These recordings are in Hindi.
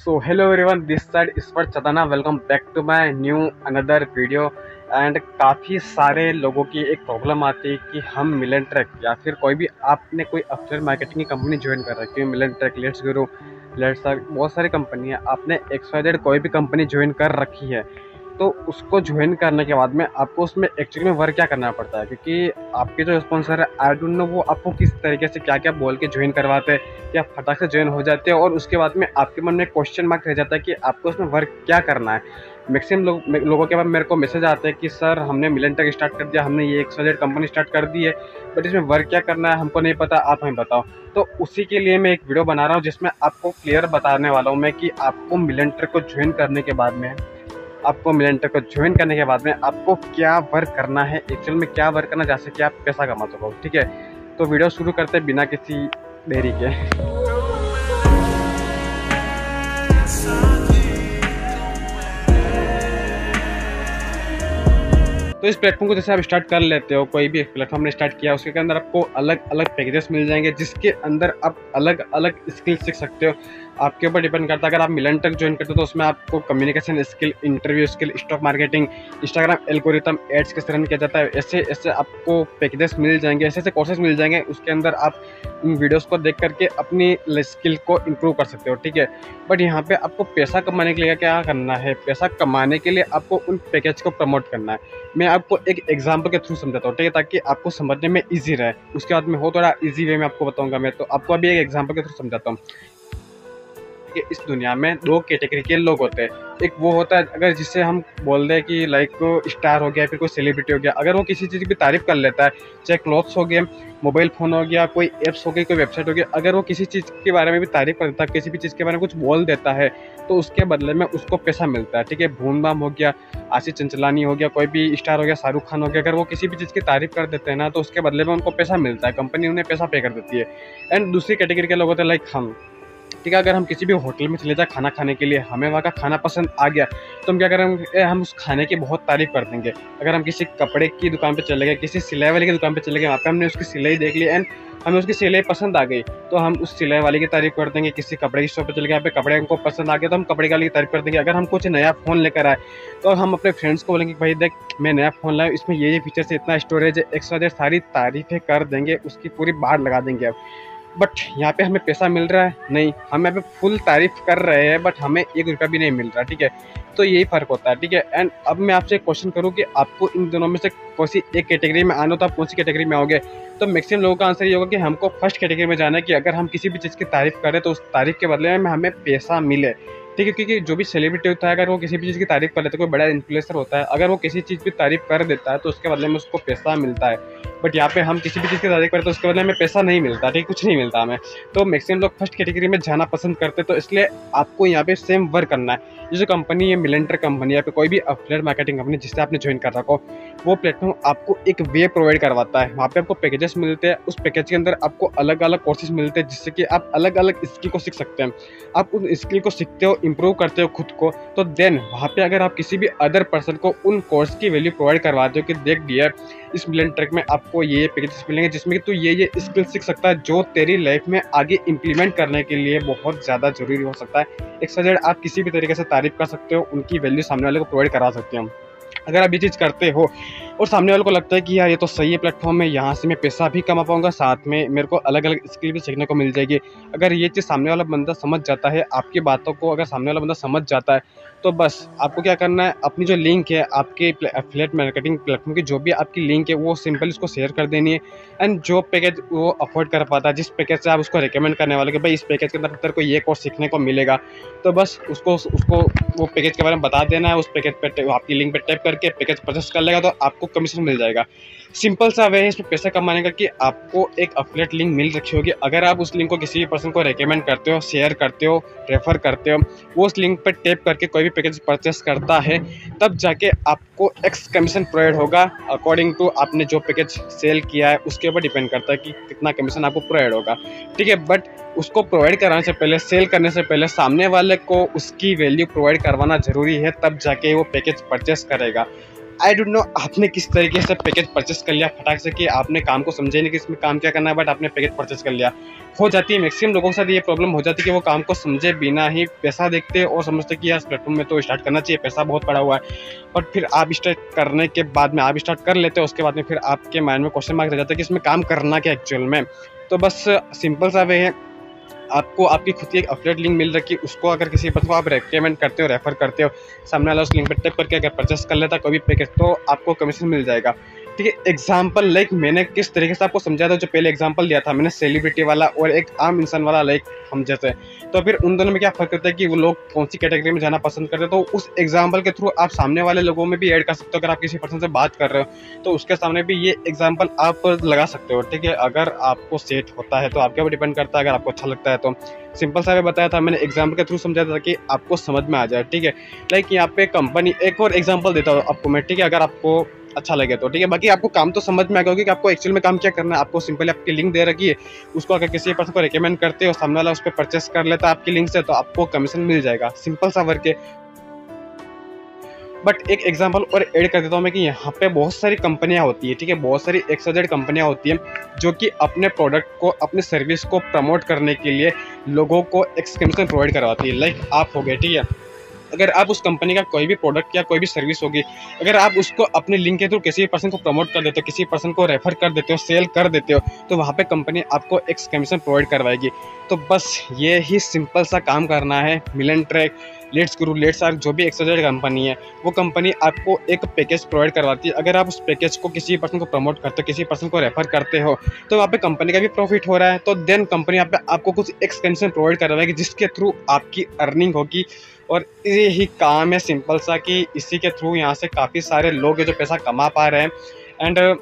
So hello everyone, this side Ishwar Chadana. Welcome back to my new another video. एंड काफ़ी सारे लोगों की एक प्रॉब्लम आती है कि हम मिलन ट्रैक या फिर कोई भी आपने कोई अफिलिएट मार्केटिंग की कंपनी ज्वाइन कर रखी है, मिलन ट्रैक, लेट्स गुरु, बहुत सारी कंपनी है, आपने XYZ कोई भी कंपनी ज्वाइन कर रखी है, तो उसको ज्वाइन करने के बाद में आपको उसमें एक्चुअली में वर्क क्या करना पड़ता है। क्योंकि आपके जो स्पॉन्सर है, आई डोंट नो वो आपको किस तरीके से क्या क्या बोल के ज्वाइन करवाते हैं, कि आप फटाक से ज्वाइन हो जाते हैं और उसके बाद में आपके मन में क्वेश्चन मार्क रह जाता है कि आपको उसमें वर्क क्या करना है। मैक्सिमम लोगों के बाद मेरे को मैसेज आते हैं कि सर हमने मिलन ट्रैक स्टार्ट कर दिया, हमने ये XYZ कंपनी स्टार्ट कर दी है, बट इसमें वर्क क्या करना है हमको नहीं पता, आप हमें बताओ। तो उसी के लिए मैं एक वीडियो बना रहा हूँ जिसमें आपको क्लियर बताने वाला हूँ मैं कि आपको मिलन ट्रैक को ज्वाइन करने के बाद में आपको क्या वर्क करना है, एक्चुअल में क्या वर्क करना, जैसे कि आप पैसा कमा सको। ठीक है, तो वीडियो शुरू करते हैं बिना किसी देरी के। तो इस प्लेटफॉर्म को जैसे आप स्टार्ट कर लेते हो, कोई भी प्लेटफॉर्म ने स्टार्ट किया, उसके अंदर आपको अलग अलग पैकेजेस मिल जाएंगे जिसके अंदर आप अलग अलग स्किल सीख सकते हो। आपके ऊपर डिपेंड करता है। अगर आप मिलन ट्रैक ज्वाइन करते हो तो उसमें आपको communication skill, interview skill, stock marketing, Instagram algorithm, ads कैसे रन किया जाता है, ऐसे ऐसे आपको पैकेजेस मिल जाएंगे, ऐसे ऐसे कोर्सेज मिल जाएंगे। उसके अंदर आप इन वीडियोस को देख करके अपनी स्किल को इम्प्रूव कर सकते हो। ठीक है, बट यहाँ पे आपको पैसा कमाने के लिए क्या करना है, पैसा कमाने के लिए आपको उन पैकेज को प्रमोट करना है। मैं आपको एक एग्जांपल के थ्रू समझाता हूँ, ठीक है, ताकि आपको समझने में इजी रहे। उसके बाद में हो थोड़ा इजी वे में आपको बताऊंगा मैं। तो आपको अभी एक एग्जांपल के थ्रू समझाता हूँ कि इस दुनिया में दो कैटेगरी के लोग होते हैं। एक वो होता है अगर जिसे हम बोल दें कि लाइक स्टार हो गया, फिर कोई सेलिब्रिटी हो गया, अगर वो किसी चीज़ की तारीफ कर लेता है, चाहे क्लॉथ्स हो गए, मोबाइल फ़ोन हो गया, कोई ऐप्स हो गई, कोई वेबसाइट हो गई, अगर वो किसी चीज़ के बारे में भी तारीफ कर देता है, किसी भी चीज़ के बारे में कुछ बोल देता है, तो उसके बदले में उसको पैसा मिलता है। ठीक है, भूम बाम हो गया, आशीष चंचलानी हो गया, कोई भी स्टार हो गया, शाहरुख खान हो गया, अगर वो किसी भी चीज़ की तारीफ कर देते हैं ना, तो उसके बदले में उनको पैसा मिलता है, कंपनी उन्हें पैसा पे कर देती है। एंड दूसरी कैटेगरी के लोग होते हैं लाइक हम। ठीक है, अगर हम किसी भी होटल में चले जाए खाना खाने के लिए, हमें वहाँ का खाना पसंद आ गया, तो हम क्या करेंगे, हम उस खाने की बहुत तारीफ कर देंगे। अगर हम किसी कपड़े की दुकान पे चले गए, किसी सिलाई वाले की दुकान पे चले गए, वहाँ पे हमने उसकी सिलाई देख ली एंड हमें उसकी सिलाई पसंद आ गई, तो हम उस सिलाई वाले की तारीफ कर देंगे। किसी कपड़े की शॉप पे चले गए, यहाँ पे कपड़े हमको पसंद आ गया, तो हम कपड़े वाले की तारीफ कर देंगे। अगर हम कुछ नया फ़ोन लेकर आए, तो हम अपने फ्रेंड्स को बोलेंगे भाई देख मैं नया फ़ोन लाया, इसमें ये फीचर्स है, इतना स्टोरेज है, XYZ सारी तारीफें कर देंगे, उसकी पूरी बाढ़ लगा देंगे। अब बट यहाँ पे हमें पैसा मिल रहा है नहीं, हम यहाँ पे फुल तारीफ कर रहे हैं, बट हमें 1 रुपया भी नहीं मिल रहा। ठीक है, तो यही फ़र्क होता है। ठीक है, एंड अब मैं आपसे एक क्वेश्चन करूँ कि आपको इन दोनों में से कौन सी एक कैटेगरी में आना हो, तो आप कौन सी कैटेगरी में आओगे? तो मैक्सिमम लोगों का आंसर ये होगा कि हमको फर्स्ट कैटेगरी में जाना है, कि अगर हम किसी भी चीज़ की तारीफ करें तो उस तारीफ के बदले में हमें पैसा मिले। ठीक है, क्योंकि जो भी सेलिब्रिटी होता है, अगर वो किसी भी चीज़ की तारीफ कर लेता है, कोई बड़ा इन्फ्लुएंसर होता है, अगर वो किसी चीज़ की तारीफ कर देता है तो उसके बदले में उसको पैसा मिलता है। बट यहाँ पे हम किसी भी चीज़ की तारीफ करें तो उसके बदले में पैसा नहीं मिलता। ठीक, कुछ नहीं मिलता हमें। तो मैक्सिमम लोग फर्स्ट कैटेगरी में जाना पसंद करते, तो इसलिए आपको यहाँ पे सेम वर्क करना है। ये जो कंपनी है मिलन ट्रैक कंपनी, या फिर कोई भी अफिलिएट मार्केटिंग कंपनी जिससे आपने ज्वाइन कर रखा हो, वो प्लेटफॉर्म आपको एक वे प्रोवाइड करवाता है। वहाँ पे आपको पैकेजेस मिलते हैं, उस पैकेज के अंदर आपको अलग अलग कोर्सेज मिलते हैं जिससे कि आप अलग अलग स्किल को सीख सकते हैं। आप उन स्किल को सीखते हो, इम्प्रूव करते हो खुद को, तो देन वहाँ पे अगर आप किसी भी अदर पर्सन को उन कोर्स की वैल्यू प्रोवाइड करवाते हो कि देख दिया इस मिलन ट्रैक में आपको ये पैकेजेस मिलेंगे जिसमें कि तू ये स्किल सीख सकता है, जो तेरी लाइफ में आगे इंप्लीमेंट करने के लिए बहुत ज़्यादा जरूरी हो सकता है। XYZ आप किसी भी तरीके से तारीफ कर सकते हो, उनकी वैल्यू सामने वाले को प्रोवाइड करा सकते हो। अगर आप ये चीज़ करते हो और सामने वाले को लगता है कि यार ये तो सही है प्लेटफॉर्म है, यहाँ से मैं पैसा भी कमा पाऊंगा, साथ में मेरे को अलग अलग स्किल भी सीखने को मिल जाएगी, अगर ये चीज़ सामने वाला बंदा समझ जाता है, आपकी बातों को अगर सामने वाला बंदा समझ जाता है, तो बस आपको क्या करना है, अपनी जो लिंक है आपके एफिलिएट मार्केटिंग प्लेटफॉर्म की, जो भी आपकी लिंक है वो सिंपल उसको शेयर कर देनी है। एंड जो पैकेज वो अफोर्ड कर पाता है, जिस पैकेज से आप उसको रिकमेंड करने वाले कि भाई इस पैकेज के अंदर तेरे को ये कोर्स सीखने को मिलेगा, तो बस उसको वो पैकेज के बारे में बता देना है। उस पैकेज पे आपकी लिंक पे टैप करके पैकेज परचेस कर लेगा, तो आपको कमीशन मिल जाएगा। सिंपल सा वे है इसमें पैसा कमाने का, कि आपको एक अफिलिएट लिंक मिल रखी होगी, अगर आप उस लिंक को किसी भी पर्सन को रेकमेंड करते हो, शेयर करते हो, रेफर करते हो, वो उस लिंक पर टैप करके कोई भी पैकेज परचेस करता है, तब जाके आपको X कमीशन प्रोवाइड होगा। अकॉर्डिंग टू आपने जो पैकेज सेल किया है उसके ऊपर डिपेंड करता है कि कितना कमीशन आपको प्रोवाइड होगा। ठीक है, बट उसको प्रोवाइड कराने से पहले, सेल करने से पहले सामने वाले को उसकी वैल्यू प्रोवाइड करवाना ज़रूरी है, तब जाके वो पैकेज परचेस करेगा। आई डोंट नो आपने किस तरीके से पैकेज परचेस कर लिया फटाक से, कि आपने काम को समझे नहीं कि इसमें काम क्या करना है, बट आपने पैकेज परचेस कर लिया। हो जाती है मैक्सिमम लोगों के साथ ये प्रॉब्लम हो जाती है कि वो काम को समझे बिना ही पैसा देखते और समझते कि यार प्लेटफॉर्म में तो स्टार्ट करना चाहिए, पैसा बहुत पड़ा हुआ है। बट फिर आप स्टार्ट करने के बाद में आप स्टार्ट कर लेते हो, उसके बाद में फिर आपके माइंड में क्वेश्चन मार्क रह जाता है कि इसमें काम करना क्या एक्चुअल में। तो बस सिंपल सा वे है, आपको आपकी खुद की एक अफिलिएट लिंक मिल रखी है, उसको अगर किसी पर्सन को आप रेकमेंड करते हो, रेफर करते हो, सामने वाला उस लिंक पर टैप करके अगर परचेस कर लेता कोई भी पैकेज, तो आपको कमीशन मिल जाएगा। ठीक है, एग्जांपल लाइक मैंने किस तरीके से आपको समझाया था, जो पहले एग्जांपल दिया था मैंने सेलिब्रिटी वाला और एक आम इंसान वाला, लाइक हम जैसे, तो फिर उन दोनों में क्या फर्क होता है कि वो लोग कौन सी कैटेगरी में जाना पसंद करते हैं। तो उस एग्जांपल के थ्रू आप सामने वाले लोगों में भी ऐड कर सकते हो। अगर आप किसी पर्सन से बात कर रहे हो तो उसके सामने भी ये एग्जांपल आप लगा सकते हो। ठीक है, अगर आपको सेट होता है तो आपके ऊपर डिपेंड करता है, अगर आपको अच्छा लगता है तो। सिंपल सा बताया था मैंने, एग्जाम्पल के थ्रू समझाया था कि आपको समझ में आ जाए। ठीक है, लाइक यहाँ पे कंपनी, एक और एग्जांपल देता हूँ आपको मैं, ठीक है, अगर आपको अच्छा लगे तो। ठीक है, बाकी आपको काम तो समझ में आ गया होगा कि आपको एक्चुअल में काम क्या करना है। आपको सिंपली आपकी लिंक दे रखी है, उसको अगर किसी पर्सन को रिकमेंड करते हो, सामने वाला उस पर परचेस कर लेता है आपकी लिंक से, तो आपको कमीशन मिल जाएगा। सिंपल सा वर्क है। बट एक एग्जांपल और ऐड कर देता हूँ मैं कि यहाँ पे बहुत सारी कंपनियाँ होती है। ठीक है, बहुत सारी XYZ कंपनियाँ होती हैं जो कि अपने प्रोडक्ट को, अपने सर्विस को प्रमोट करने के लिए लोगों को एक कमीशन प्रोवाइड करवाती है। लाइक आप हो गए, ठीक है, अगर आप उस कंपनी का कोई भी प्रोडक्ट या कोई भी सर्विस होगी, अगर आप उसको अपने लिंक के थ्रू किसी पर्सन को प्रमोट कर देते हो, किसी पर्सन को रेफर कर देते हो, सेल कर देते हो, तो वहाँ पे कंपनी आपको एक कमीशन प्रोवाइड करवाएगी। तो बस ये ही सिंपल सा काम करना है। मिलन ट्रैक, लेट्स ग्रो, लेट्स आर्क, जो भी XYZ कंपनी है, वो कंपनी आपको एक पैकेज प्रोवाइड करवाती है। अगर आप उस पैकेज को किसी पर्सन को प्रमोट करते हो, किसी पर्सन को रेफर करते हो, तो वहाँ पे कंपनी का भी प्रॉफिट हो रहा है। तो देन कंपनी यहाँ पे आपको कुछ एक कमीशन प्रोवाइड करवाएगी, जिसके थ्रू आपकी अर्निंग होगी। और ये ही काम है सिंपल सा, कि इसी के थ्रू यहाँ से काफ़ी सारे लोग हैं जो पैसा कमा पा रहे हैं। एंड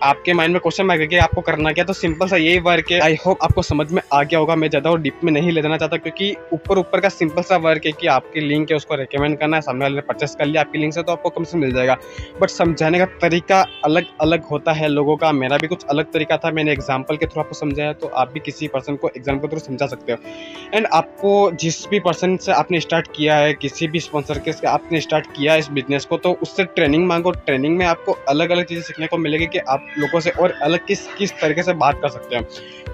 आपके माइंड में क्वेश्चन मार्क है कि आपको करना क्या, तो सिंपल सा यही वर्क है। आई होप आपको समझ में आ गया होगा। मैं ज़्यादा और डीप में नहीं ले जाना चाहता, क्योंकि ऊपर ऊपर का सिंपल सा वर्क है कि आपकी लिंक है, उसको रिकमेंड करना है, सामने वाले ने परचेस कर लिया आपकी लिंक से, तो आपको कमीशन मिल जाएगा। बट समझाने का तरीका अलग अलग होता है लोगों का। मेरा भी कुछ अलग तरीका था, मैंने एग्जाम्पल के थ्रू आपको समझाया, तो आप भी किसी पर्सन को एग्जाम्पल के थ्रू समझा सकते हो। एंड आपको जिस भी पर्सन से आपने स्टार्ट किया है, किसी भी स्पॉन्सर के आपने स्टार्ट किया है इस बिजनेस को, तो उससे ट्रेनिंग मांगो। ट्रेनिंग में आपको अलग अलग चीज़ें सीखने को मिलेगी कि आप लोगों से और अलग किस तरीके से बात कर सकते हैं।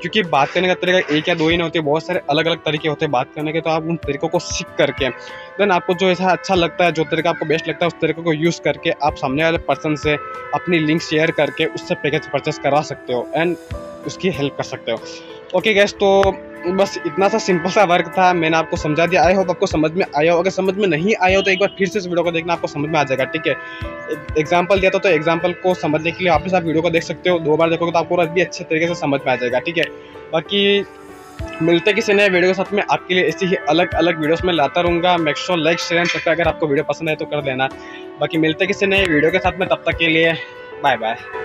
क्योंकि बात करने का तरीका एक या दो ही नहीं होते, बहुत सारे अलग अलग तरीके होते हैं बात करने के। तो आप उन तरीकों को सीख करके देन आपको जो ऐसा अच्छा लगता है, जो तरीका आपको बेस्ट लगता है, उस तरीके को यूज़ करके आप सामने वाले पर्सन से अपनी लिंक शेयर करके उससे पैकेज परचेस करवा सकते हो एंड उसकी हेल्प कर सकते हो। ओके गैस, तो बस इतना सा सिंपल सा वर्क था, मैंने आपको समझा दिया। आई होप आपको समझ में आया हो। अगर समझ में नहीं आया हो तो एक बार फिर से इस वीडियो को देखना, आपको समझ में आ जाएगा। ठीक है, एग्जांपल दिया था तो एग्जांपल को समझने के लिए वापस आप वीडियो को देख सकते हो। 2 बार देखोगे तो आपको और भी अच्छे तरीके से समझ में आ जाएगा। ठीक है, बाकी मिलते किसी नए वीडियो के साथ में, आपके लिए ऐसी ही अलग अलग वीडियोस में लाता रहूँगा। Make sure like share and subscribe, अगर आपको वीडियो पसंद है तो कर देना। बाकी मिलते किसी नए वीडियो के साथ में, तब तक के लिए बाय बाय।